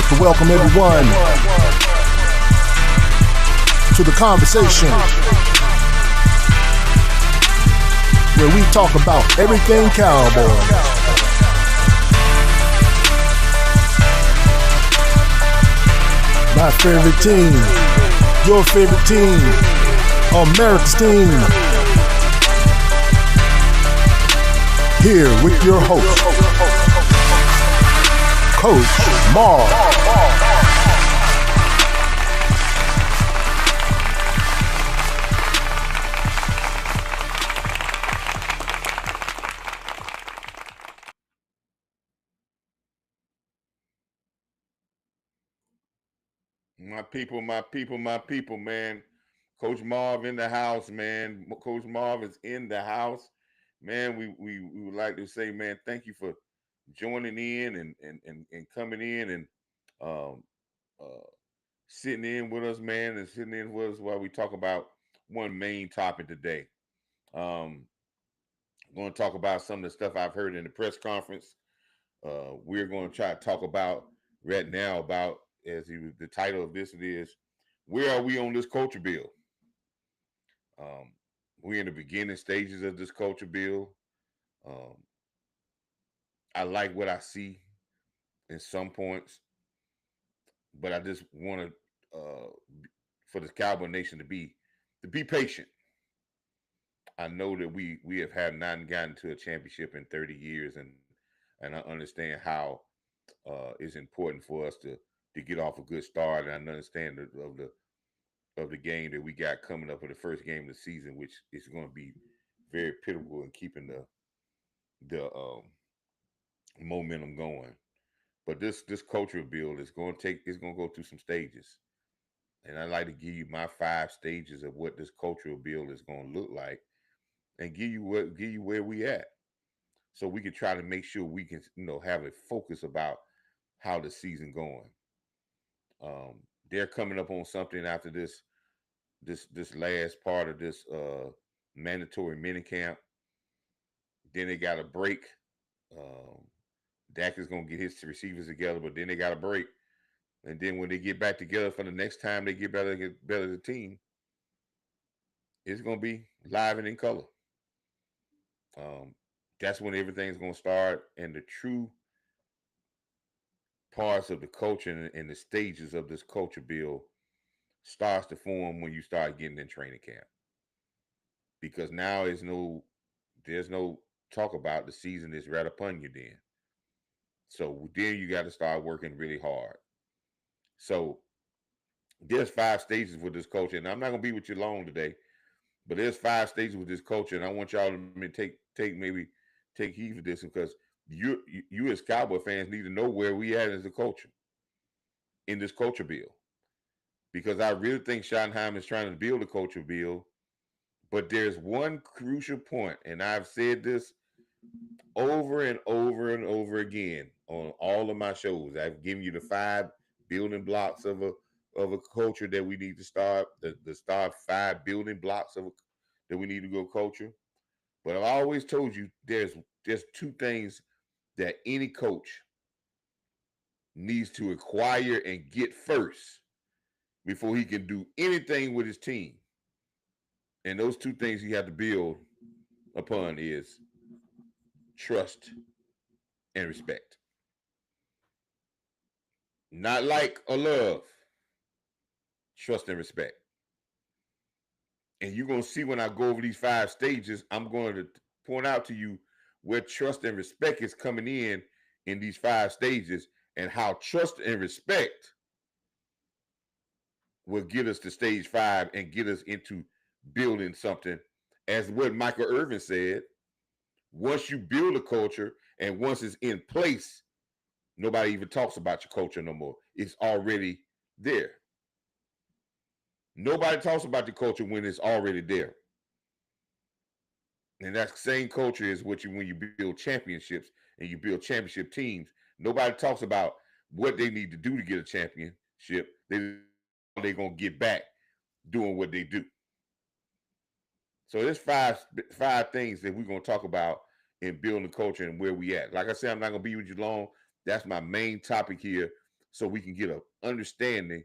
like to welcome everyone to the conversation where we talk about everything Cowboys. My favorite team, your favorite team, America's team. Here with your host, Coach Marv. My people, man. Coach Marv in the house, man. Coach Marv is in the house. Man, we would like to say, man, thank you for joining in and coming in and um, uh, sitting in with us, man, and sitting in with us while we talk about one main topic today. I'm going to talk about some of the stuff I've heard in the press conference. We're going to try to talk about right now about, the title of this is, where are we on this culture bill? We're in the beginning stages of this culture bill. Um, I like what I see in some points, but I just want to, for the Cowboy Nation to be patient. I know that we have not gotten to a championship in 30 years, and I understand how it's important for us to get off a good start, and I understand of the game that we got coming up for the first game of the season, which is going to be very pivotal in keeping the momentum going. But this cultural build is going to go through some stages, and I'd like to give you my 5 stages of what this cultural build is going to look like, and give you where we at, so we can try to make sure we can have a focus about how the season going. They're coming up on something after this last part of this mandatory mini camp. Then they got a break. Um, Dak is gonna get his receivers together, but then they got a break. And then when they get back together for the next time they get better as a team, it's gonna be live and in color. Um, that's when everything's gonna start, and the true parts of the culture and the stages of this culture build starts to form when you start getting in training camp. Because now there's no talk about the season is right upon you then. So then you got to start working really hard. So there's 5 stages with this culture, and I'm not gonna be with you long today, but there's 5 stages with this culture, and I want y'all to take heed of this, because you as Cowboy fans need to know where we at as a culture in this culture bill, because I really think Schottenheim is trying to build a culture bill, but there's one crucial point, and I've said this over and over and over again on all of my shows. I've given you the 5 building blocks of a culture that we need to start. The start 5 building blocks that we need to go culture. But I've always told you there's 2 things that any coach needs to acquire and get first before he can do anything with his team. And those 2 things you have to build upon is trust and respect. Not like or love. Trust and respect. And you're going to see when I go over these 5 stages, I'm going to point out to you where trust and respect is coming in these 5 stages, and how trust and respect will get us to stage 5 and get us into building something. As what Michael Irvin said, once you build a culture and once it's in place, nobody even talks about your culture no more. It's already there. Nobody talks about the culture when it's already there. And that same culture is when you build championships and you build championship teams. Nobody talks about what they need to do to get a championship. They're going to get back doing what they do. So there's five things that we're going to talk about in building culture and where we at. Like I said, I'm not going to be with you long. That's my main topic here. so we can get a understanding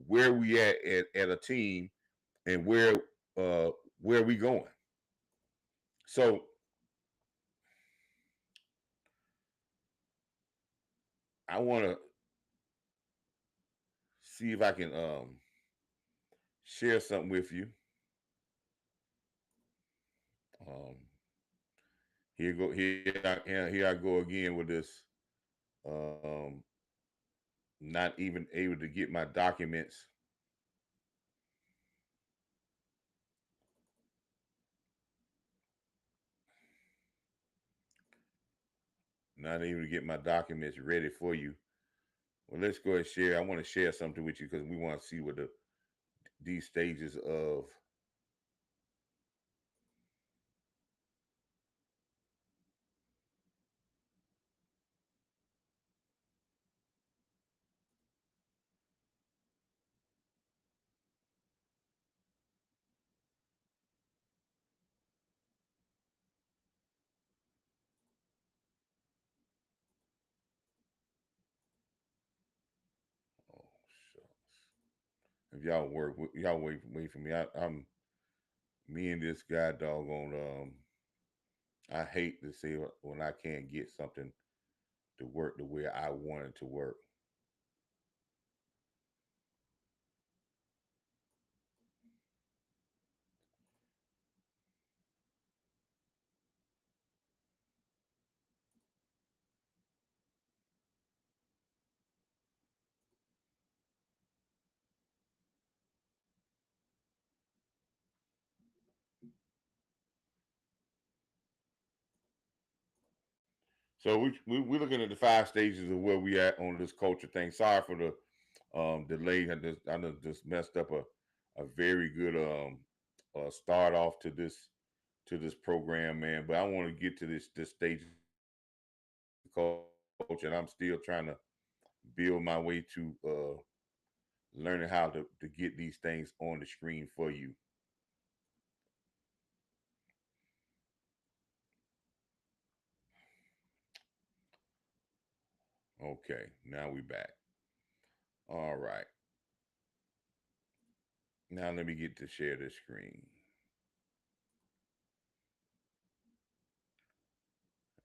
where we at a team and uh where we going. So I want to see if I can share something with you. Um, here I go again with this. Um, Not even able to get my documents. Not able to get my documents ready for you. Well, let's go ahead and share. I want to share something with you because we want to see what these stages of. Oh, shucks. If y'all wait for me. I'm me and this guy doggone. I hate to say when I can't get something to work the way I want it to work. So we're looking at the five stages of where we at on this culture thing. Sorry for the delay. I just messed up a very good start off to this program, man. But I want to get to this stage of culture, and I'm still trying to build my way to learning how to get these things on the screen for you. Okay, now we back. All right, now let me get to share this screen.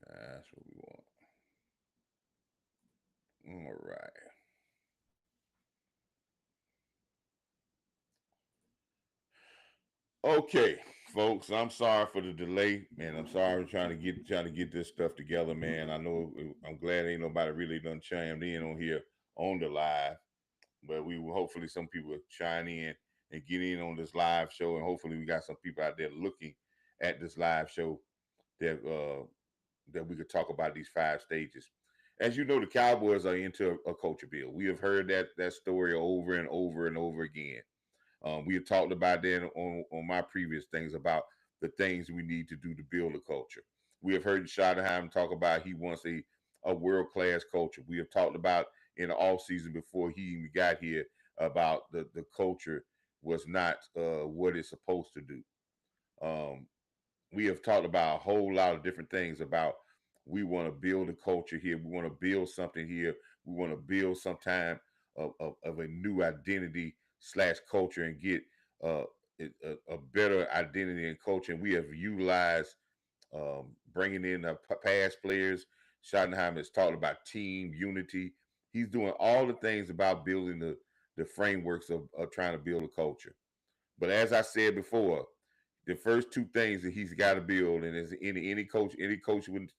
That's what we want. All right. Okay, folks. I'm sorry for the delay, man. I'm sorry. I'm trying to get this stuff together, man. I know. I'm glad ain't nobody really done chimed in on here on the live, but we will hopefully some people chime in and get in on this live show, and hopefully we got some people out there looking at this live show that that we could talk about these five stages. As you know, the Cowboys are into a culture bill. We have heard that story over and over and over again. We had talked about that on my previous things about the things we need to do to build a culture. We have heard Schottenheim talk about he wants a world class culture. We have talked about in the off season before he even got here about the culture was not what it's supposed to do. Um, we have talked about a whole lot of different things about we want to build a culture here. We want to build something here. We want to build some time of a new identity slash culture and get uh, a better identity and culture. And we have utilized bringing in past players. Schottenheim has talked about team unity. He's doing all the things about building the frameworks of trying to build a culture. But as I said before, the first two things that he's got to build, and as any coach would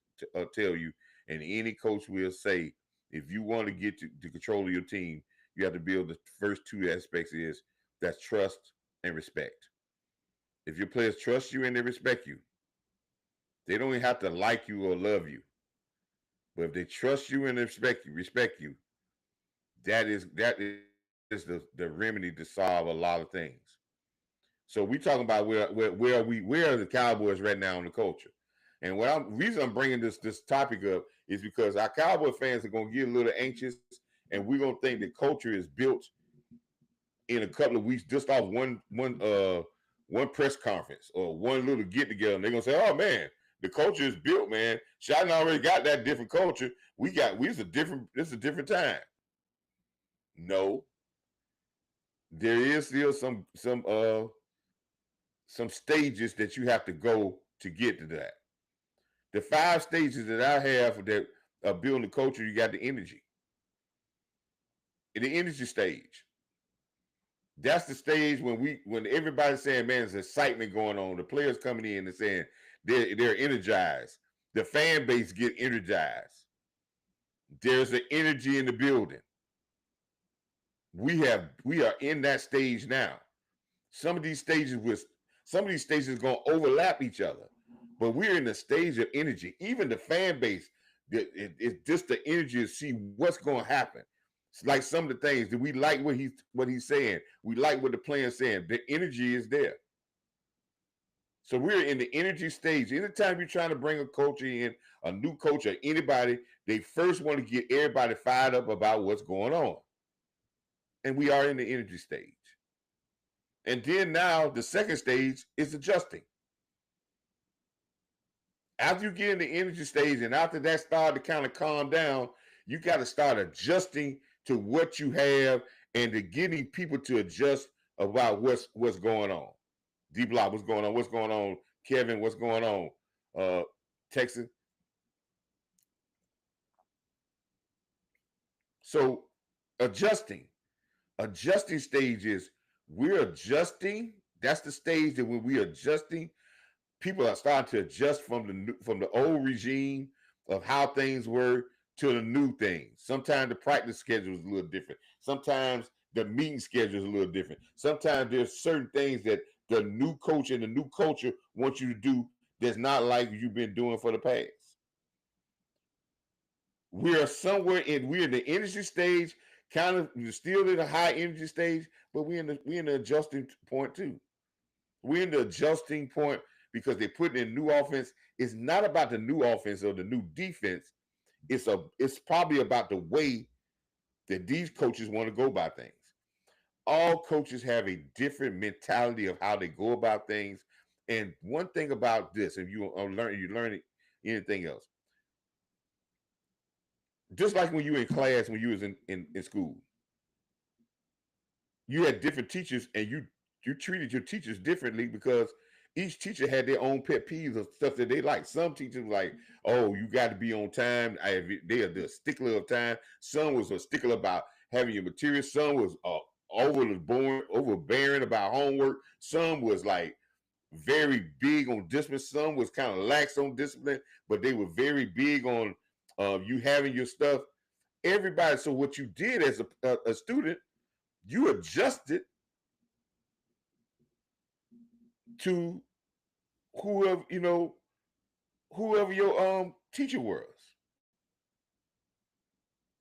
tell you, and any coach will say, if you want to get to control of your team, you have to build the first two aspects is that's trust and respect. If your players trust you and they respect you, they don't even have to like you or love you. But if they trust you and respect you, that is the remedy to solve a lot of things. So we talking about where are the Cowboys right now in the culture, and reason I'm bringing this topic up is because our Cowboy fans are gonna get a little anxious, and we're gonna think that culture is built in a couple of weeks just off one press conference or one little get together, and they're gonna say, oh man, the culture is built, man. Shotton already got that different culture. We it's a different time. No, there is still some stages that you have to go to get to that. The 5 stages that I have that building culture, you got the energy. In the energy stage, that's the stage when everybody's saying, man, there's excitement going on. The players coming in and saying they're energized. The fan base get energized. There's an energy in the building. We are in that stage now. Some of these stages are gonna overlap each other, but we're in the stage of energy. Even the fan base, it's just the energy to see what's gonna happen. It's like some of the things that we like what he's saying. We like what the player's saying. The energy is there. So we're in the energy stage. Anytime you're trying to bring a culture in, a new coach or anybody, they first want to get everybody fired up about what's going on. And we are in the energy stage. And then now the second stage is adjusting. After you get in the energy stage and after that start to kind of calm down, you got to start adjusting to what you have and to getting people to adjust about what's going on. D Block, what's going on? What's going on? Kevin, what's going on? Texas. So adjusting stage is we're adjusting. That's the stage that when we're adjusting, people are starting to adjust from the old regime of how things were to the new things. Sometimes the practice schedule is a little different. Sometimes the meeting schedule is a little different. Sometimes there's certain things that the new coach and the new culture wants you to do that's not like you've been doing for the past. We're in the energy stage, kind of still in the high energy stage, but we're in the adjusting point too. We're in the adjusting point because they're putting in new offense. It's not about the new offense or the new defense. It's probably about the way that these coaches want to go about things. All coaches have a different mentality of how they go about things. And one thing about this, if you learn anything else, just like when you were in class, when you was in school, you had different teachers and you treated your teachers differently because each teacher had their own pet peeves of stuff that they like. Some teachers were like, oh, you got to be on time. They are the stickler of time. Some was a stickler about having your material. Some was overbearing about homework. Some was like very big on discipline. Some was kind of lax on discipline, but they were very big on you having your stuff. Everybody. So what you did as a student, you adjusted to whoever your teacher was.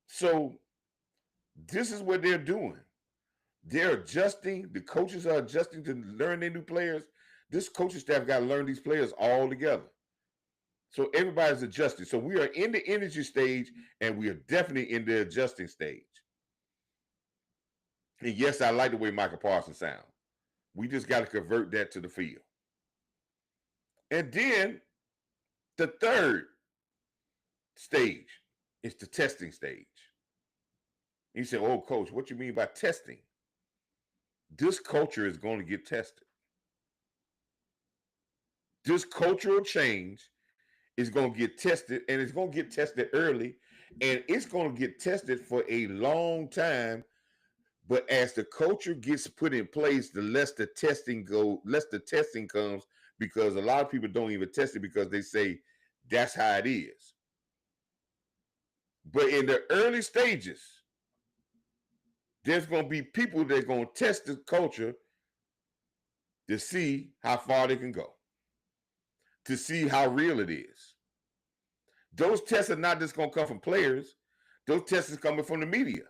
So this is what they're doing. They're adjusting. The coaches are adjusting to learn their new players. This coaching staff got to learn these players all together. So everybody's adjusting. So we are in the energy stage, and we are definitely in the adjusting stage. And yes, I like the way Michael Parsons sounds. We just got to convert that to the field. And then the third stage is the testing stage. You say, oh, coach, what you mean by testing? This culture is going to get tested. This cultural change is going to get tested, and it's going to get tested early, and it's going to get tested for a long time. But as the culture gets put in place, the less the testing comes, because a lot of people don't even test it because they say that's how it is. But in the early stages, there's going to be people that are going to test the culture to see how far they can go, to see how real it is. Those tests are not just going to come from players. Those tests are coming from the media.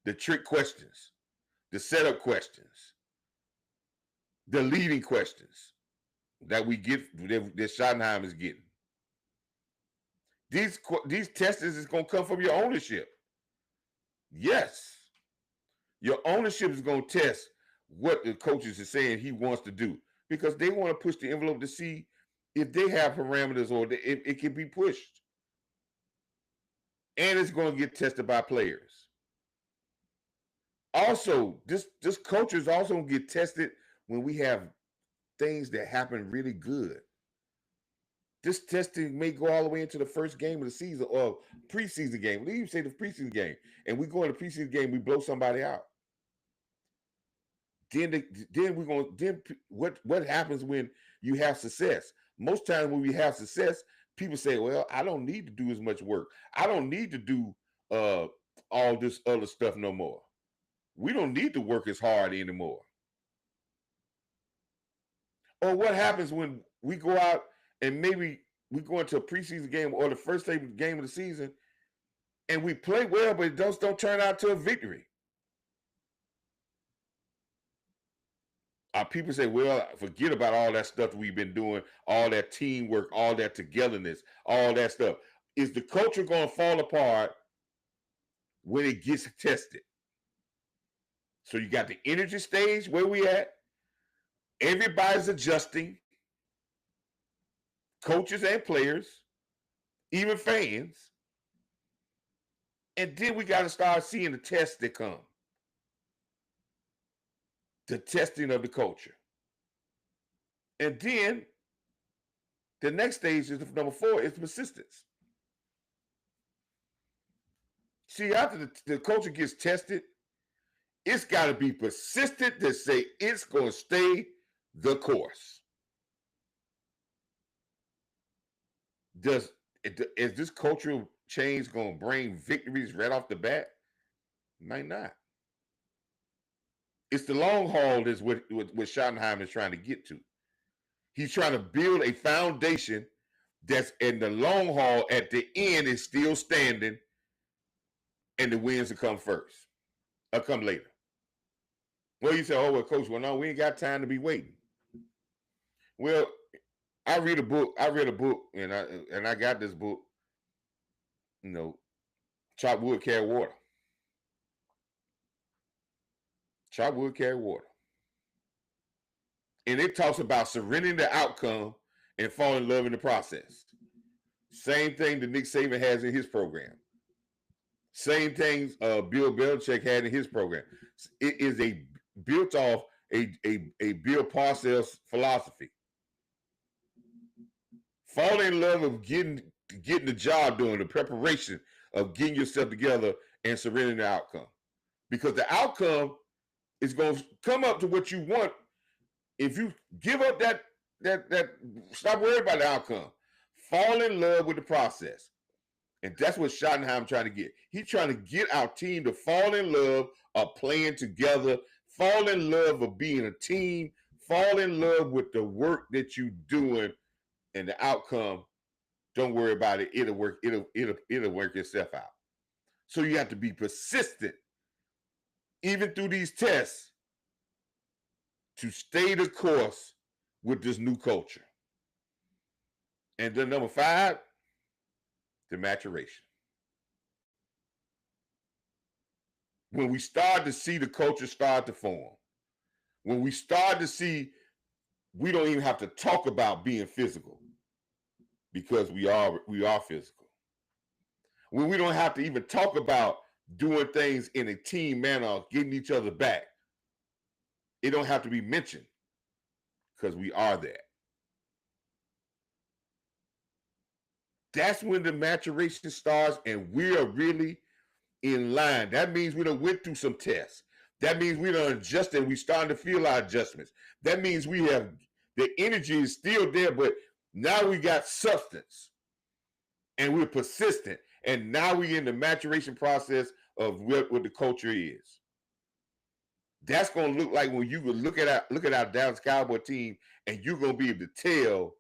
The trick questions, the setup questions, the leading questions that we get, that Schottenheim is getting. These tests is going to come from your ownership. Yes. Your ownership is going to test what the coaches are saying he wants to do, because they want to push the envelope to see if they have parameters or if it can be pushed. And it's going to get tested by players. Also, this culture is also gonna get tested when we have things that happen really good. This testing may go all the way into the first game of the season or preseason game. Let's even say the preseason game, and we go in the preseason game, we blow somebody out. Then we're gonna what happens when you have success? Most times when we have success, people say, "Well, I don't need to do as much work. I don't need to do uh all this other stuff no more. We don't need to work as hard anymore." Or what happens when we go out and maybe we go into a preseason game or the first game of the season and we play well, but it don't turn out to a victory? People say, well, forget about all that stuff we've been doing, all that teamwork, all that togetherness, all that stuff. Is the culture going to fall apart when it gets tested? So you got the energy stage where we at. Everybody's adjusting, coaches and players, even fans. And then we got to start seeing the tests that come. The testing of the culture. And then the next stage is number 4 is persistence. See, after the culture gets tested, it's got to be persistent to say it's going to stay the course. Is this cultural change going to bring victories right off the bat? Might not. It's the long haul is what Schottenheimer is trying to get to. He's trying to build a foundation that's in the long haul. At the end is still standing, and the wins will come first or come later. Well, you say, "Oh, well, coach, well, no, we ain't got time to be waiting." Well, I read a book, and I got this book, chop wood, carry water. Chop wood, carry water. And it talks about surrendering the outcome and falling in love in the process. Same thing that Nick Saban has in his program. Same things Bill Belichick had in his program. It is built off a Bill Parcells philosophy. Fall in love of getting the job done, the preparation of getting yourself together and surrendering the outcome. Because the outcome is going to come up to what you want. If you give up that stop worrying about the outcome. Fall in love with the process. And that's what Schottenheimer trying to get. He's trying to get our team to fall in love of playing together, fall in love of being a team, fall in love with the work that you're doing, and the outcome, don't worry about it. It'll work itself out. So you have to be persistent, even through these tests, to stay the course with this new culture. And then number 5, the maturation. When we start to see the culture start to form, when we start to see we don't even have to talk about being physical because we are physical. When we don't have to even talk about doing things in a team manner, getting each other back. It don't have to be mentioned because we are that. That's when the maturation starts and we are really in line. That means we done went through some tests. That means we done adjusted. We starting to feel our adjustments. That means we have, the energy is still there, but now we got substance and we're persistent. And now we're in the maturation process of what the culture is. That's going to look like when you look at our Dallas Cowboy team and you're going to be able to tell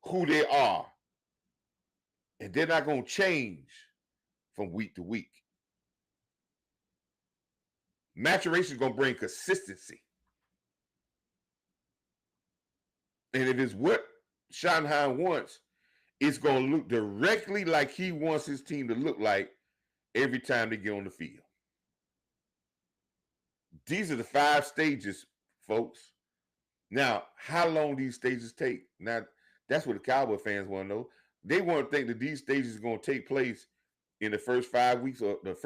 who they are. And they're not going to change from week to week. Maturation is going to bring consistency. And if it's what Schottenheimer wants, it's going to look directly like he wants his team to look like every time they get on the field. These are the 5 stages, folks. Now, how long these stages take? Now, that's what the Cowboy fans want to know. They want to think that these stages are going to take place in the first 5 weeks, or it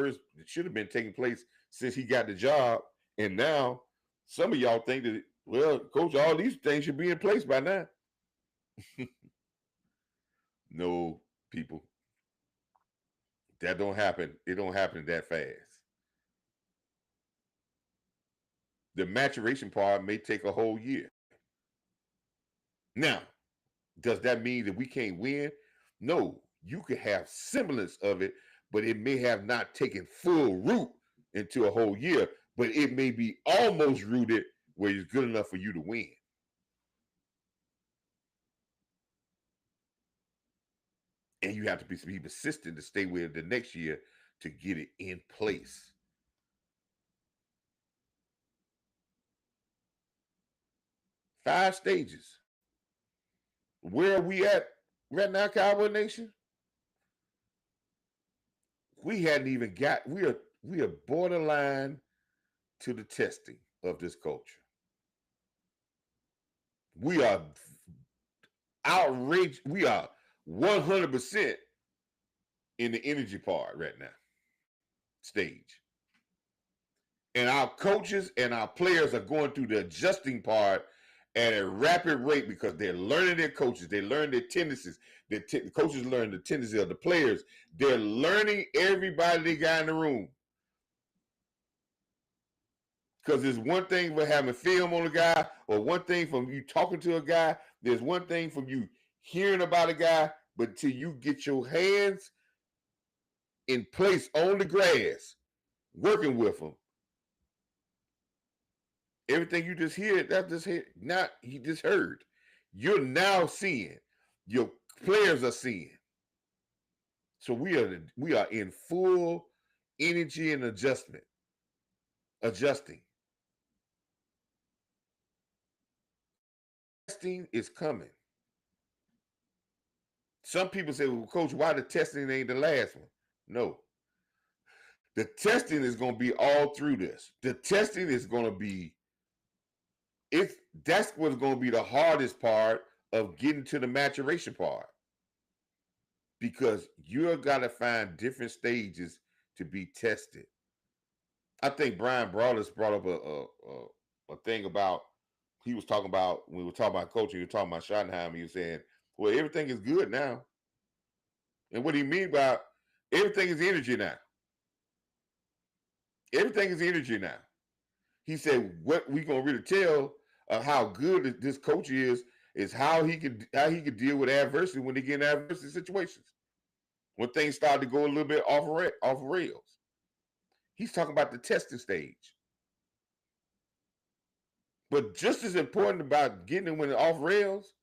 should have been taking place since he got the job And now some of y'all think that, well, coach, all these things should be in place by now. No, people, that don't happen. It don't happen that fast. The maturation part may take a whole year. Now, does that mean that we can't win? No, you could have semblance of it, but it may have not taken full root into a whole year, but it may be almost rooted where it's good enough for you to win. And you have to be persistent to stay with it the next year to get it in place. 5 stages. Where are we at right now, Cowboy Nation? We hadn't even got, we are borderline to the testing of this culture. We are outraged. We are 100% in the energy part right now, stage. And our coaches and our players are going through the adjusting part at a rapid rate because they're learning their coaches. They learn their tendencies. The coaches learn the tendencies of the players. They're learning everybody they got in the room. Because there's one thing for having film on a guy, or one thing from you talking to a guy. There's one thing from you hearing about a guy, but till you get your hands in place on the grass, working with them, everything you just hear, that just hear, not you just heard. You're now seeing. Your players are seeing. So we are in full energy and adjusting. Testing is coming. Some people say, well, coach, why the testing ain't the last one? No. The testing is going to be all through this. The testing is going to be, that's what's going to be the hardest part of getting to the maturation part. Because you're got to find different stages to be tested. I think Brian Broaddus brought up a thing about, he was talking about, when we were talking about coaching, he was talking about Schottenheimer, he was saying, well, everything is good now. And what he mean by everything is energy now. Everything is energy now. He said, what we gonna really tell how good this coach is how he could deal with adversity when they get in adversity situations. When things start to go a little bit off rails. He's talking about the testing stage. But just as important about getting them when it's off rails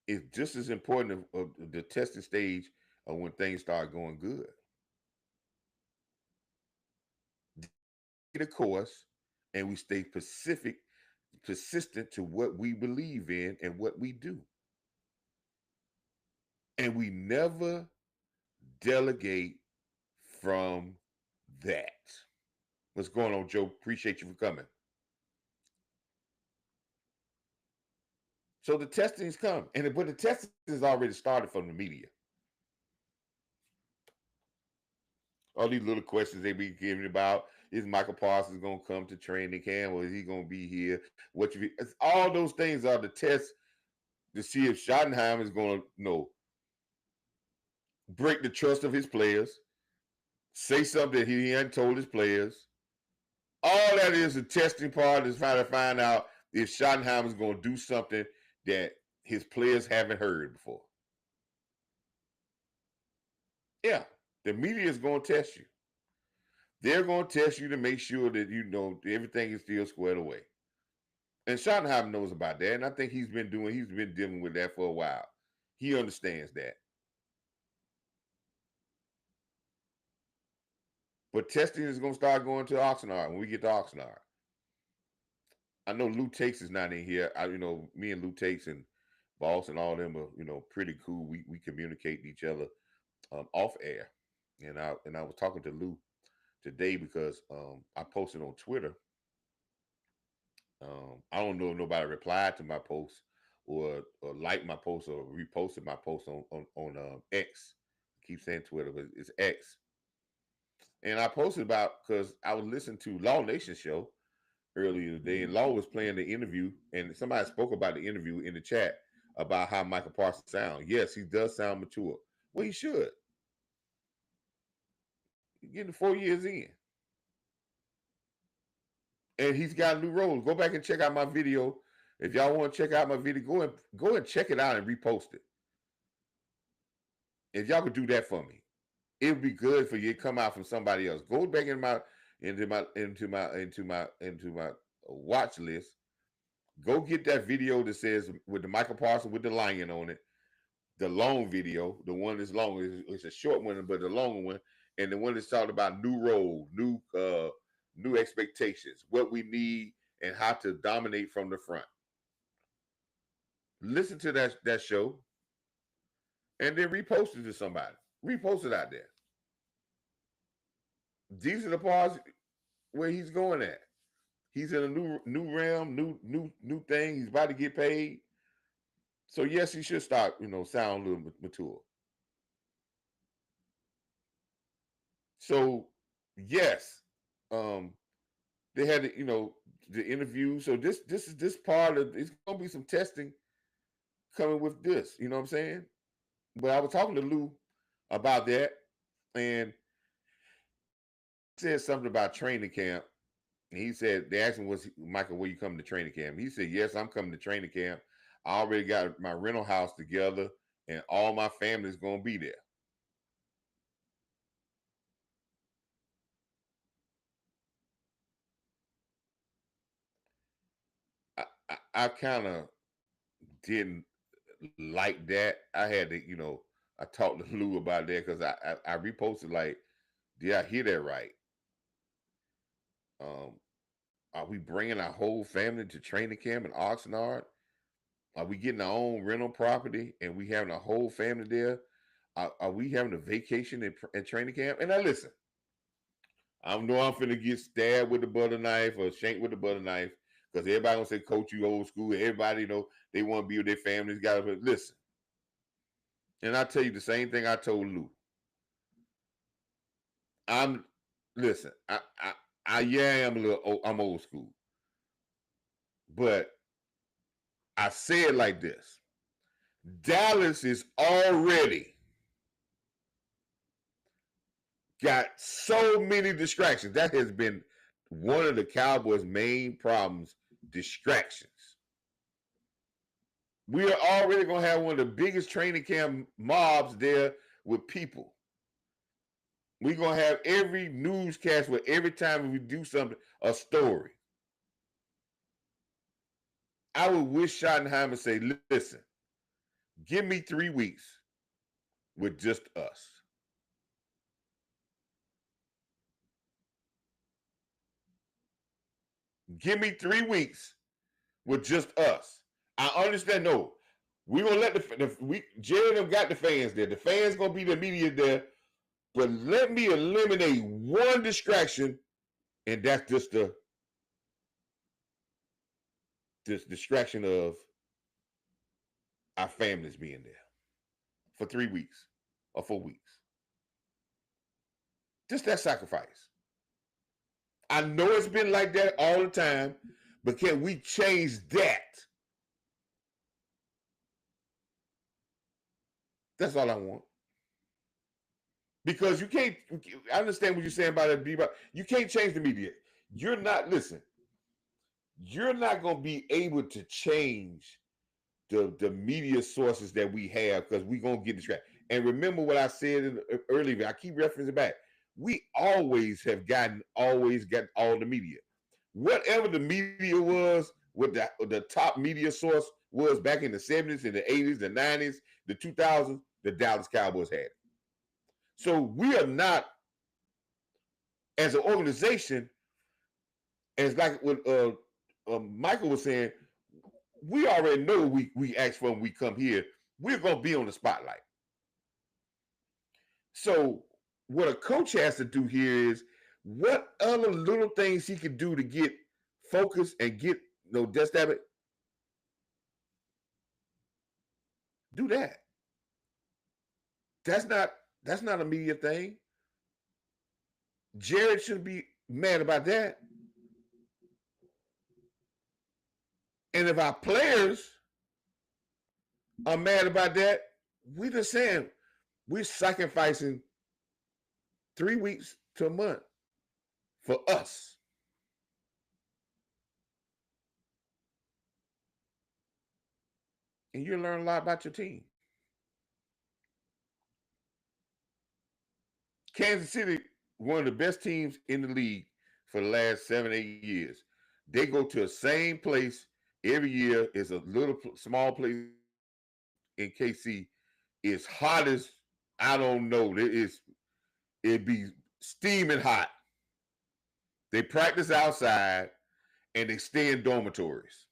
is just as important of the testing stage of when things start going good. The course, and we stay persistent to what we believe in and what we do. And we never delegate from that. What's going on, Joe? Appreciate you for coming. So the testing's come, but the testing has already started from the media. All these little questions they be giving about, is Michael Parsons going to come to training camp, or is he going to be here? All those things are the tests to see if Schottenheimer is going to, break the trust of his players, say something that he hadn't told his players. All that is the testing part is trying to find out if Schottenheimer is going to do something that his players haven't heard before. Yeah, the media is going to test you. They're going to test you to make sure that everything is still squared away. And Schottenheimer knows about that, and I think he's been dealing with that for a while. He understands that. But testing is going to start going to Oxnard when we get to Oxnard. I know Lou Takes is not in here. Me and Lou Takes and Boss and all them are, pretty cool. We communicate to each other off air. And I was talking to Lou today because I posted on Twitter. I don't know if nobody replied to my post or liked my post or reposted my post on X. I keep saying Twitter, but it's X. And I posted about because I was listening to Law Nation show earlier today, and Law was playing the interview, and somebody spoke about the interview in the chat about how Michael Parsons sounds. Yes, he does sound mature. Well, he should. He's getting 4 years in, and he's got a new role. Go back and check out my video. If y'all want to check out my video, go and check it out and repost it. If y'all could do that for me, it would be good for you to come out from somebody else. Go back into my watch list. Go get that video that says with the Michael Parsons with the lion on it. The long video, the one that's long, it's a short one, but the long one, and the one that's talking about new role, new expectations, what we need, and how to dominate from the front. Listen to that show, and then repost it to somebody. Repost it out there. These are the parts where he's going at. He's in a new realm, new thing. He's about to get paid. So yes, he should start, sound a little mature. So yes, they had the interview. So this is this part of it's gonna be some testing coming with this. You know what I'm saying? But I was talking to Lou about that, and he said something about training camp. And he said they asked him, "Was Michael, will you come to training camp?" He said, "Yes, I'm coming to training camp. I already got my rental house together, and all my family's gonna be there." I kind of didn't like that. I had to, I talked to Lou about that because I reposted like, did I hear that right? Um, are we bringing our whole family to training camp in Oxnard? Are we getting our own rental property and we having a whole family there? Are we having a vacation at training camp? And now listen, I know I'm finna get stabbed with a butter knife or shanked with a butter knife because everybody gonna say, "Coach, you old school." Everybody they want to be with their families. Got to listen. And I tell you the same thing I told Lou. I'm listen. I'm old school, but I say it like this: Dallas is already got so many distractions. That has been one of the Cowboys' main problems: distractions. We are already going to have one of the biggest training camp mobs there with people. We're going to have every newscast where every time we do something, a story. I would wish Schottenheimer say, listen, give me 3 weeks with just us. Give me 3 weeks with just us. I understand, no. We're going to let Jerry them got the fans there. The fans going to be the media there. But let me eliminate one distraction, and that's just this distraction of our families being there for 3 weeks or 4 weeks. Just that sacrifice. I know it's been like that all the time, but can we change that? That's all I want. Because you can't, I understand what you're saying about it, you can't change the media. You're not going to be able to change the media sources that we have because we're going to get distracted. And remember what I said earlier, I keep referencing back. We always got all the media. Whatever the media was, what the top media source was back in the 70s, in the 80s, the 90s, the 2000s, the Dallas Cowboys had it. So we are not, as an organization, as like what Michael was saying, we already know we ask for when we come here, we're going to be on the spotlight. So what a coach has to do here is what other little things he could do to get focused and get just have it. Do that. That's not a media thing. Jared shouldn't be mad about that. And if our players are mad about that, we just saying we're sacrificing 3 weeks to a month for us. And you learn a lot about your team. Kansas City, one of the best teams in the league for the last 7, 8 years. They go to the same place every year. It's a little small place in KC. It's hot as I don't know. It'd be steaming hot. They practice outside and they stay in dormitories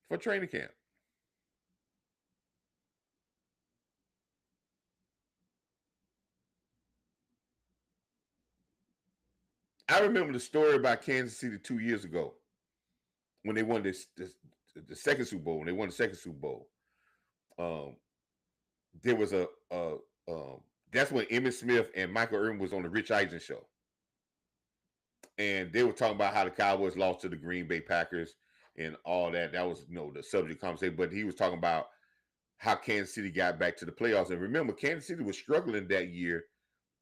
for training camp. I remember the story about Kansas City 2 years ago when they won the second Super Bowl. When they won the second Super Bowl, um, there was that's when Emmitt Smith and Michael Irvin was on the Rich Eisen show, and they were talking about how the Cowboys lost to the Green Bay Packers and all that. That was the subject of conversation. But he was talking about how Kansas City got back to the playoffs. And remember, Kansas City was struggling that year.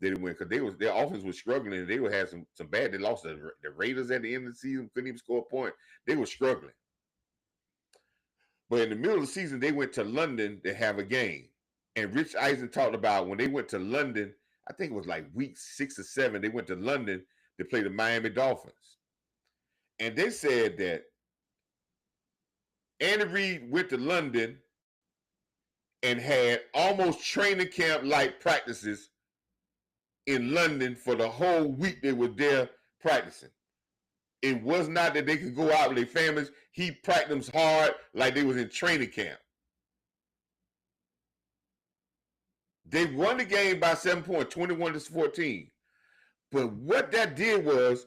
They didn't win because their offense was struggling and they would have some bad. They lost the Raiders at the end of the season, couldn't even score a point. They were struggling. But in the middle of the season, they went to London to have a game. And Rich Eisen talked about when they went to London, I think it was like week 6 or 7, they went to London to play the Miami Dolphins. And they said that Andy Reid went to London and had almost training camp-like practices in London for the whole week they were there practicing. It was not that they could go out with their families. He practiced hard like they was in training camp. They won the game by 7 points, 21-14. But what that did was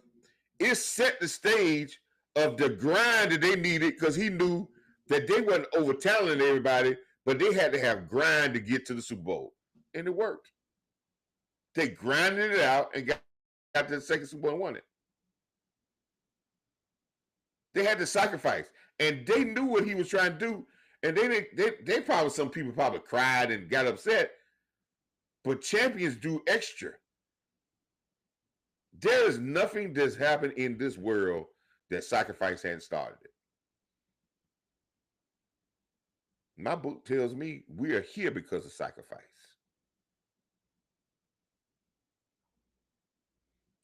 it set the stage of the grind that they needed because he knew that they wasn't over-talenting everybody, but they had to have grind to get to the Super Bowl. And it worked. They grinded it out and got to the second Super Bowl and won it. They had to sacrifice. And they knew what he was trying to do. And they probably, some people probably cried and got upset. But champions do extra. There is nothing that's happened in this world that sacrifice hadn't started it. My book tells me we are here because of sacrifice.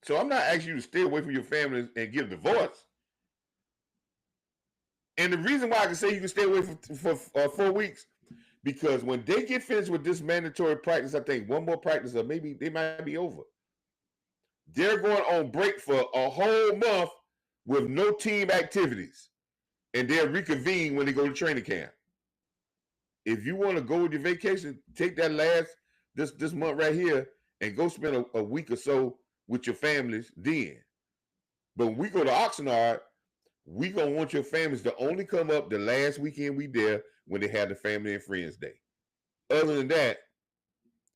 So I'm not asking you to stay away from your family and get a divorce. And the reason why I can say you can stay away for 4 weeks, because when they get finished with this mandatory practice, I think one more practice or maybe they might be over. They're going on break for a whole month with no team activities. And they'll reconvene when they go to training camp. If you want to go with your vacation, take that this month right here and go spend a week or so with your families then. But when we go to Oxnard, we gonna want your families to only come up the last weekend we there when they have the family and friends day. Other than that,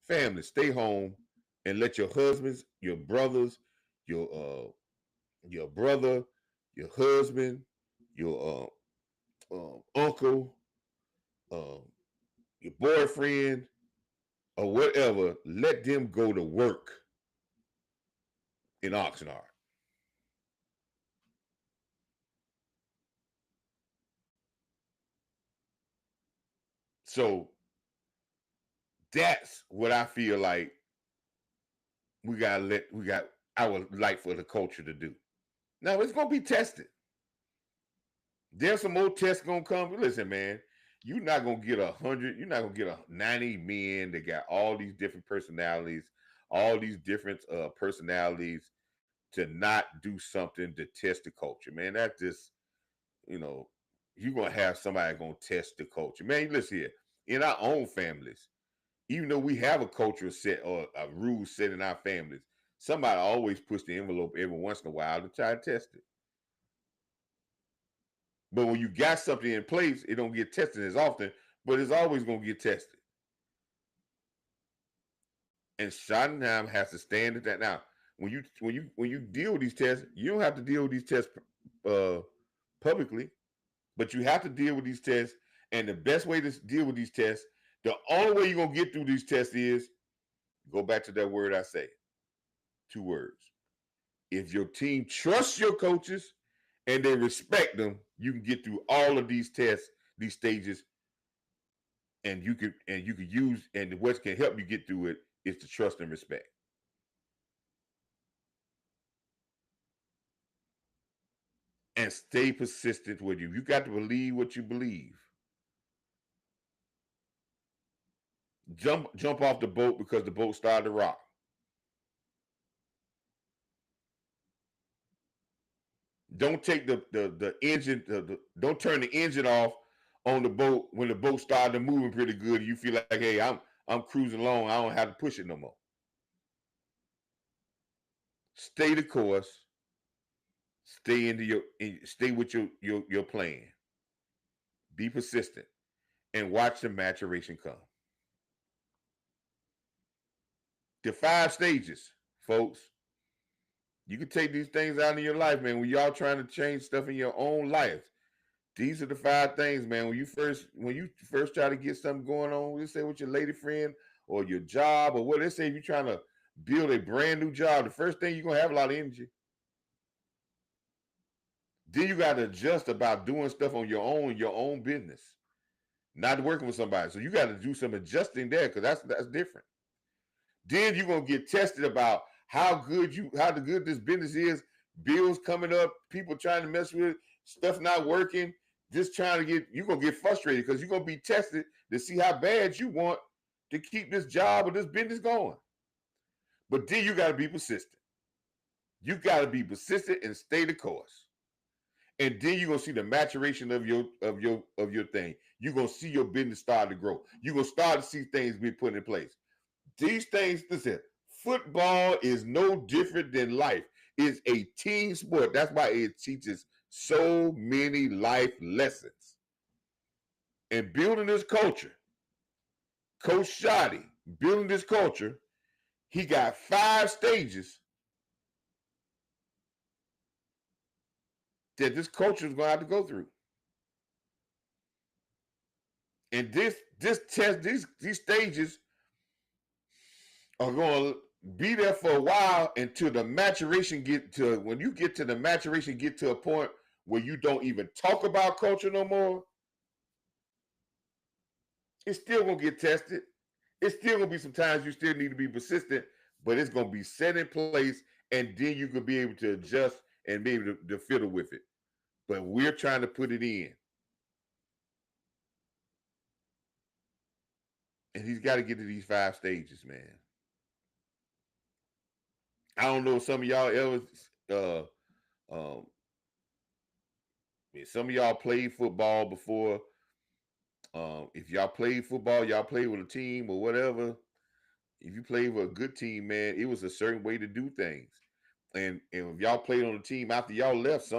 families, stay home and let your husbands, your brothers, your brother, your husband, your uncle, your boyfriend, or whatever, let them go to work in Oxnard. So that's what I feel like I would like for the culture to do. Now it's gonna be tested. There's some more tests gonna come. Listen, man, you're not gonna get 100, you're not gonna get 90 men that got all these different personalities, all these different personalities to not do something to test the culture. Man, that just, you're gonna have somebody gonna test the culture. Man, listen here. In our own families, even though we have a culture set or a rule set in our families, somebody always push the envelope every once in a while to try to test it. But when you got something in place, it don't get tested as often, but it's always going to get tested. And Schottenham has to stand at that. Now, when you deal with these tests, you don't have to deal with these tests uh, publicly, but you have to deal with these tests. And the best way to deal with these tests, the only way you're gonna get through these tests is go back to that word I say. 2 words. If your team trusts your coaches and they respect them, you can get through all of these tests, these stages, and you could use, and what can help you get through it is to trust and respect. And stay persistent with you. You got to believe what you believe. Jump off the boat because the boat started to rock. Don't take the engine. Don't turn the engine off on the boat when the boat started moving pretty good. And you feel like, hey, I'm cruising along. I don't have to push it no more. Stay the course. Stay with your plan. Be persistent and watch the maturation come. The 5 stages, folks. You can take these things out in your life, man. When y'all trying to change stuff in your own life, these are the 5 things, man. When you first try to get something going on, let's say with your lady friend or your job or what. Let's say if you're trying to build a brand new job, the first thing you're gonna have a lot of energy. Then you got to adjust about doing stuff on your own business, not working with somebody. So you got to do some adjusting there because that's different. Then you're gonna get tested about how the good this business is. Bills coming up, people trying to mess with it, stuff not working, just trying to get. You're gonna get frustrated because you're gonna be tested to see how bad you want to keep this job or this business going. But then you got to be persistent. You got to be persistent and stay the course. And then you're gonna see the maturation of your thing. You're gonna see your business start to grow. You're gonna start to see things be put in place. These things, listen, football is no different than life. It's a team sport. That's why it teaches so many life lessons. And building this culture, Coach Shoddy, building this culture, he got 5 stages that this culture is going to have to go through. And this test, these stages are going to be there for a while until the maturation when you get to the maturation, get to a point where you don't even talk about culture no more. It's still going to get tested. It's still going to be some times you still need to be persistent, but it's going to be set in place, and then you can be able to adjust and be able to fiddle with it. But we're trying to put it in. And he's got to get to these 5 stages, man. I don't know if some of y'all ever, some of y'all played football before. If y'all played football, y'all played with a team or whatever. If you played with a good team, man, it was a certain way to do things. And if y'all played on a team after y'all left,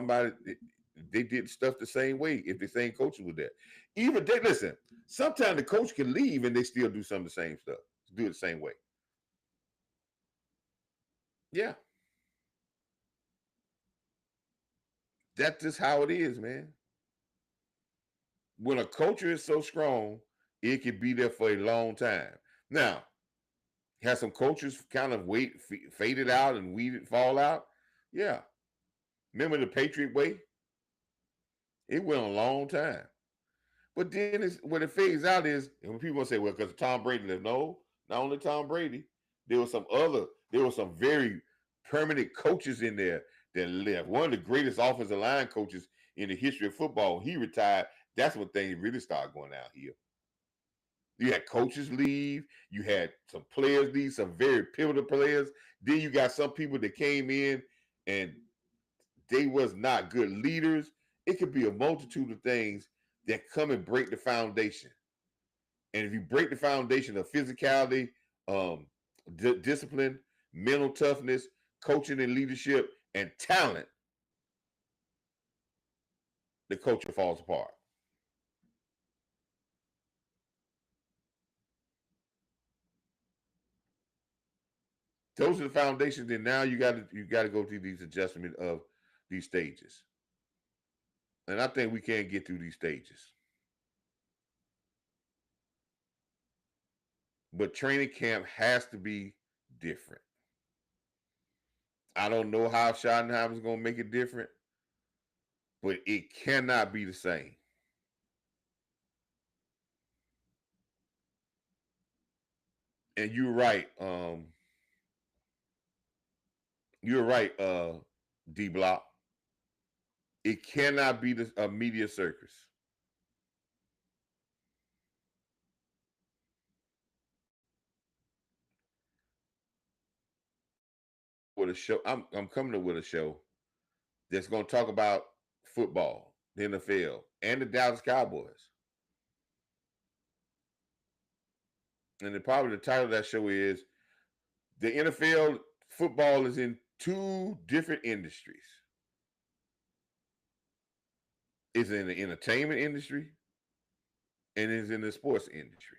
they did stuff the same way if the same coach was there. Even they listen, sometimes the coach can leave and they still do some of the same stuff. Do it the same way. Yeah. That's just how it is, man. When a culture is so strong, it can be there for a long time. Now, have some coaches kind of faded out and weeded fall out? Yeah. Remember the Patriot way? It went a long time. But then what it fades out is, and when people say, well, because Tom Brady left. No, not only Tom Brady. There were some very permanent coaches in there that left. One of the greatest offensive line coaches in the history of football, he retired. That's when things really started going downhill. You had coaches leave. You had some players leave, some very pivotal players. Then you got some people that came in and they was not good leaders. It could be a multitude of things that come and break the foundation. And if you break the foundation of physicality, discipline, mental toughness, coaching and leadership, and talent, the culture falls apart. Those are the foundations. Then now you got to go through these adjustment of these stages, and I think we can get through these stages. But training camp has to be different. I don't know how Schottenheimer is going to make it different, but it cannot be the same. And you're right. You're right. D Block. It cannot be a media circus. With a show, I'm coming up with a show that's going to talk about football, the NFL, and the Dallas Cowboys. And probably the title of that show is the NFL football is in two different industries. It's in the entertainment industry and it's in the sports industry.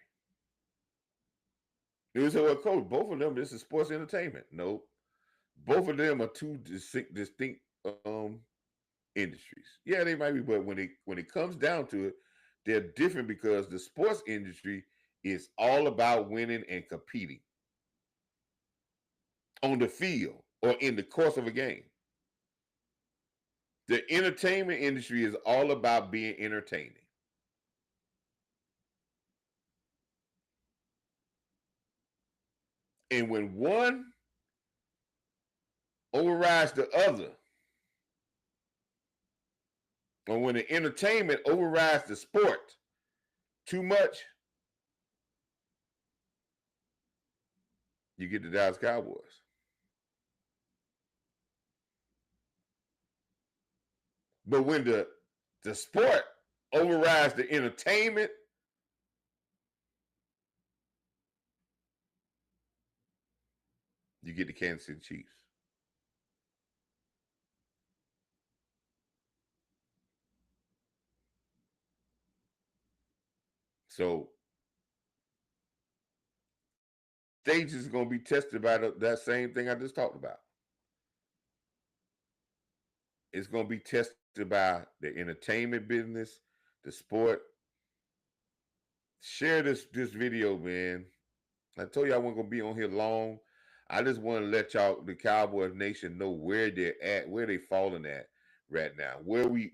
You say, well, coach, both of them, this is sports entertainment. No, both of them are two distinct industries. Yeah, they might be, but when it comes down to it, they're different because the sports industry is all about winning and competing on the field or in the course of a game. The entertainment industry is all about being entertaining. And when one overrides the other, or when the entertainment overrides the sport too much, you get the Dallas Cowboys. But when the sport overrides the entertainment, you get the Kansas City Chiefs. So stages is going to be tested by that same thing I just talked about. It's going to be tested by the entertainment business, the sport. Share this video, man. I told you I wasn't going to be on here long. I just want to let y'all, the Cowboys Nation, know where they're at, where they falling at right now, what we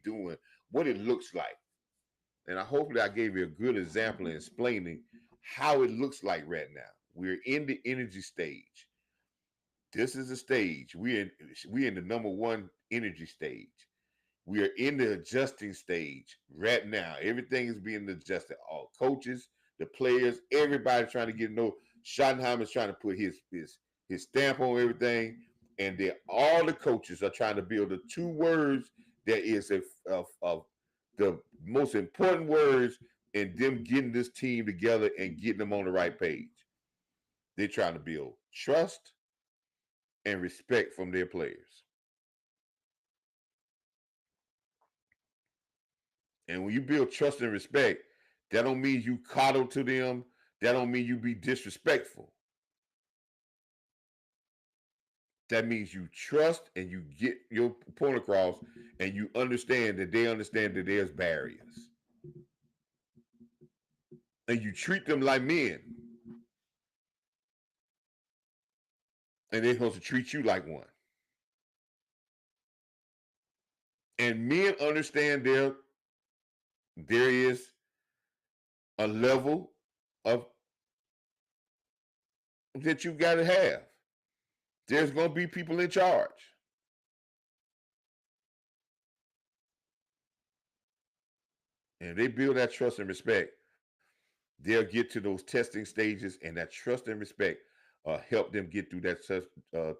doing, what it looks like. And hopefully I gave you a good example in explaining how it looks like right now. We're in the energy stage. This is the stage. We're in the number one energy stage. We are in the adjusting stage right now. Everything is being adjusted. All coaches, the players, everybody trying to get to know. Schottenheimer's trying to put his stamp on everything, and all the coaches are trying to build the two words that is of the most important words in them getting this team together and getting them on the right page. They're trying to build trust and respect from their players. And when you build trust and respect, that don't mean you coddle to them. That don't mean you be disrespectful. That means you trust and you get your point across and you understand that they understand that there's barriers. And you treat them like men. And they're supposed to treat you like one. And men understand there is a level of that you got to have. There's going to be people in charge. And they build that trust and respect. They'll get to those testing stages, and that trust and respect help them get through that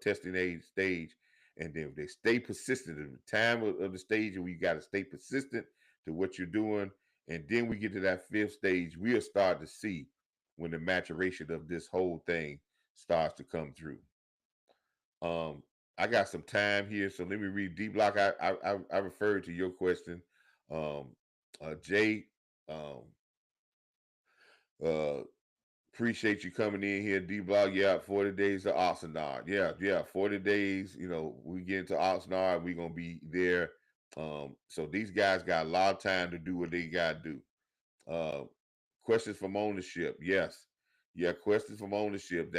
testing stage. And then they stay persistent at the time of the stage, and we got to stay persistent to what you're doing. And then we get to that fifth stage, we'll start to see when the maturation of this whole thing starts to come through. I got some time here, so let me read D Block. I referred to your question. Jay, um, uh, Appreciate you coming in here, D-Block. Yeah, 40 days to Oxnard. Yeah, 40 days. We get into Oxnard, we're going to be there. So these guys got a lot of time to do what they got to do. Uh, questions from ownership. Yes. Yeah, questions from ownership.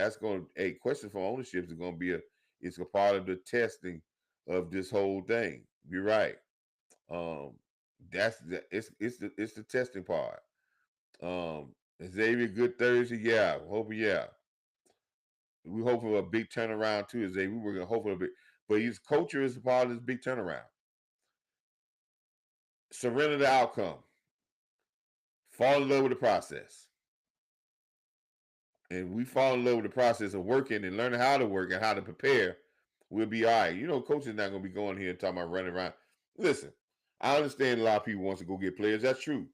Questions from ownership is going to be it's a part of the testing of this whole thing. You're right. Um, it's the testing part. Xavier, good Thursday. Yeah, yeah. We hope for a big turnaround too, Xavier. We were gonna hope for a big, but his culture is a part of this big turnaround. Surrender the outcome. Fall in love with the process. And we fall in love with the process of working and learning how to work and how to prepare, we'll be all right. Coach is not gonna be going here and talking about running around. Listen, I understand a lot of people wants to go get players. That's true.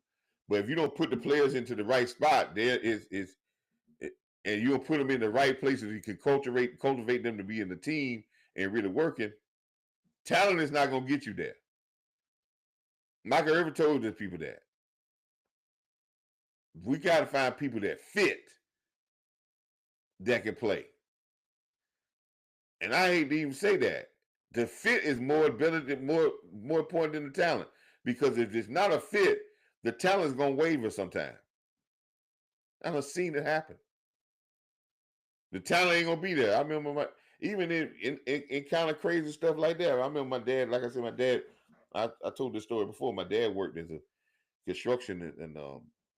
But if you don't put the players into the right spot, and you don't put them in the right places, you can cultivate them to be in the team and really working. Talent is not going to get you there. Michael Irvin told those people that. We got to find people that fit, that can play. And I hate to even say that. The fit is more important than the talent. Because if it's not a fit, the talent is going to waver sometime. I've seen it happen. The talent ain't gonna be there. I remember even in kind of crazy stuff like that. I remember my dad. Like I said, my dad. I told this story before. My dad worked as a construction and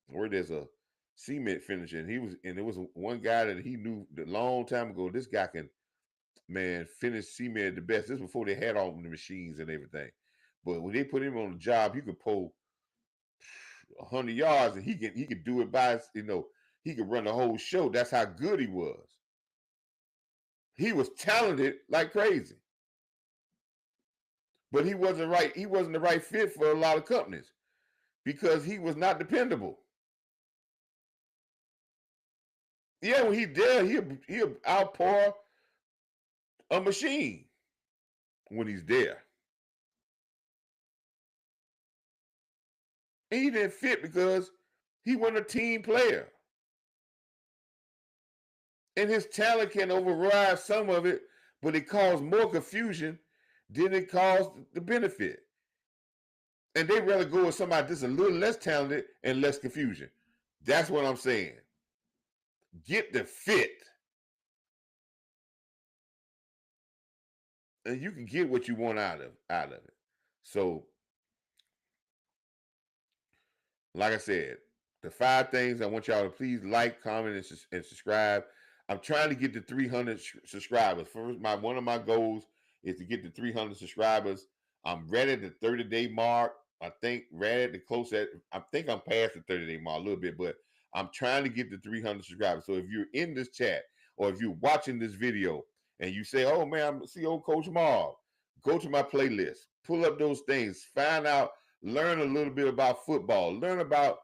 worked as a cement finisher. And there was one guy that he knew a long time ago. This guy can, man, finish cement the best. This was before they had all the machines and everything. But when they put him on the job, he could pull 100 yards and he could do it by he could run the whole show. That's how good he was. He was talented like crazy. But he wasn't the right fit for a lot of companies because he was not dependable. Yeah, when he's there, he'll outpour a machine when he's there. And he didn't fit because he wasn't a team player. And his talent can override some of it, but it caused more confusion than it caused the benefit. And they'd rather go with somebody that's a little less talented and less confusion. That's what I'm saying. Get the fit. And you can get what you want out of it. So, like I said, the 5 things I want y'all to please like, comment, and subscribe. I'm trying to get to 300 subscribers. One of my goals is to get to 300 subscribers. I'm right at the 30-day mark. I think I think I'm past the 30-day mark a little bit, but I'm trying to get to 300 subscribers. So if you're in this chat or if you're watching this video and you say, "Oh man, I see old Coach Marv," go to my playlist, pull up those things, find out, learn a little bit about football, learn about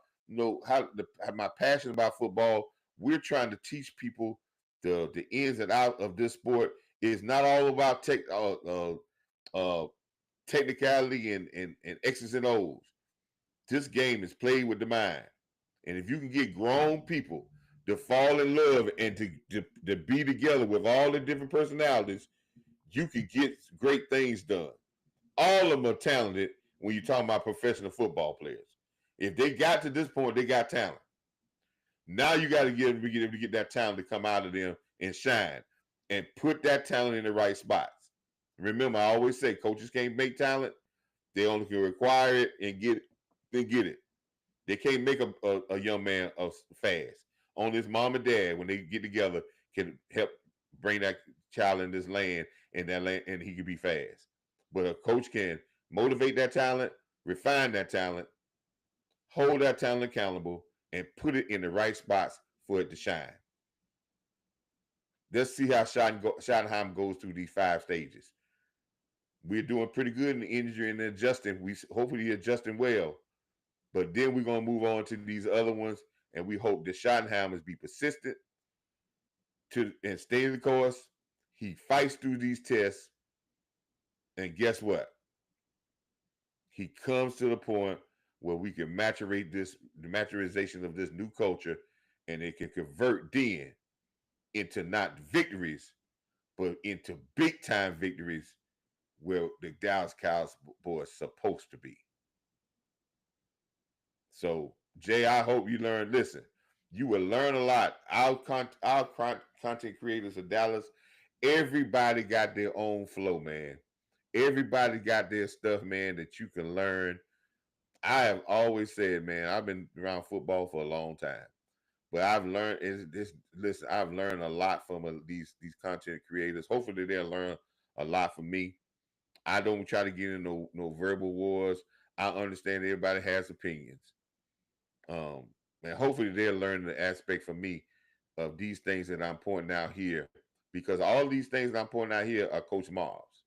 how my passion about football. We're trying to teach people the ins and outs of this sport. It's not all about technicality and X's and O's. This game is played with the mind. And if you can get grown people to fall in love and to be together with all the different personalities, you can get great things done. All of them are talented when you're talking about professional football players. If they got to this point, they got talent. Now you got to get that talent to come out of them and shine and put that talent in the right spots. Remember, I always say coaches can't make talent. They only can require it and get it. They can't make a young man fast. Only his mom and dad, when they get together, can help bring that child in this land and he can be fast. But a coach can motivate that talent, refine that talent, hold that talent accountable, and put it in the right spots for it to shine. Let's see how Schottenheim goes through these 5 stages. We're doing pretty good in the injury and adjusting. We hopefully adjusting well. But then we're going to move on to these other ones, and we hope that Schottenheimers be persistent and stay the course. He fights through these tests, and guess what? He comes to the point where we can the maturization of this new culture and they can convert then into not victories, but into big time victories where the Dallas Cowboys supposed to be. So, Jay, I hope you learn. Listen, you will learn a lot. Our content creators of Dallas, everybody got their own flow, man. Everybody got their stuff, man, that you can learn. I have always said, man, I've been around football for a long time, but I've learned is this. Listen, I've learned a lot from these content creators. Hopefully, they'll learn a lot from me. I don't try to get into no verbal wars. I understand everybody has opinions. Um, and hopefully they'll learn the aspect from me of these things that I'm pointing out here, because all these things that I'm pointing out here are Coach Marv's.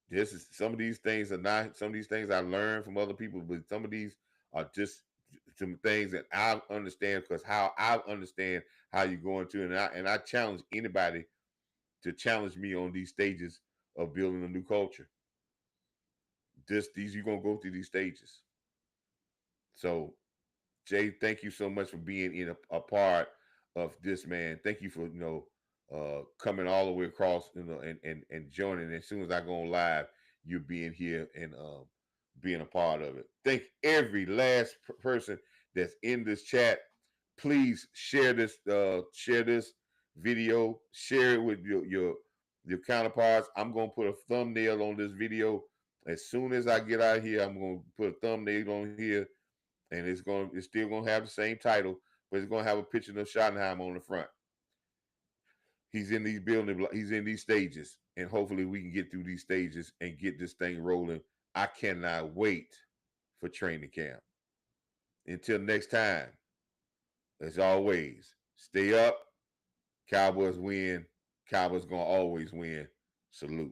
This is some of these things are not some of these things I learned from other people, but some of these are just some things that I understand because how I understand how you're going to, and I challenge anybody to challenge me on these stages of building a new culture. These you're gonna go through these stages. So Jay, thank you so much for being in a part of this, man. Thank you for coming all the way across, and joining. As soon as I go on live, you being here and being a part of it. Thank every last person that's in this chat. Please share this video, share it with your counterparts. I'm gonna put a thumbnail on this video as soon as I get out here. I'm gonna put a thumbnail on here, and it's still gonna have the same title, but it's gonna have a picture of Schottenheim on the front. He's in these stages, and hopefully we can get through these stages and get this thing rolling. I cannot wait for training camp. Until next time, as always, stay up. Cowboys win. Cowboys gonna always win. Salute.